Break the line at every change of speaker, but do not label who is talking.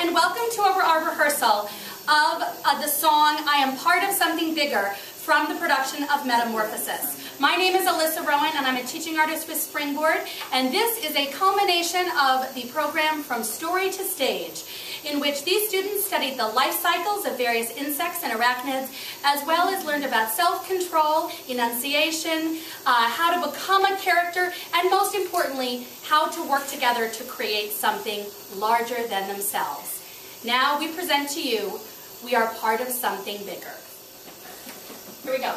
and welcome to our rehearsal of the song I Am Part of Something Bigger from the production of Metamorphosis. My name is Alyssa Rowan and I'm a teaching artist with Springboard, and this is a culmination of the program From Story to Stage, in which these students studied the life cycles of various insects and arachnids, as well as learned about self-control, enunciation, how to become a character, and most importantly, how to work together to create something larger than themselves. Now we present to you, We Are Part of Something Bigger. Here we go.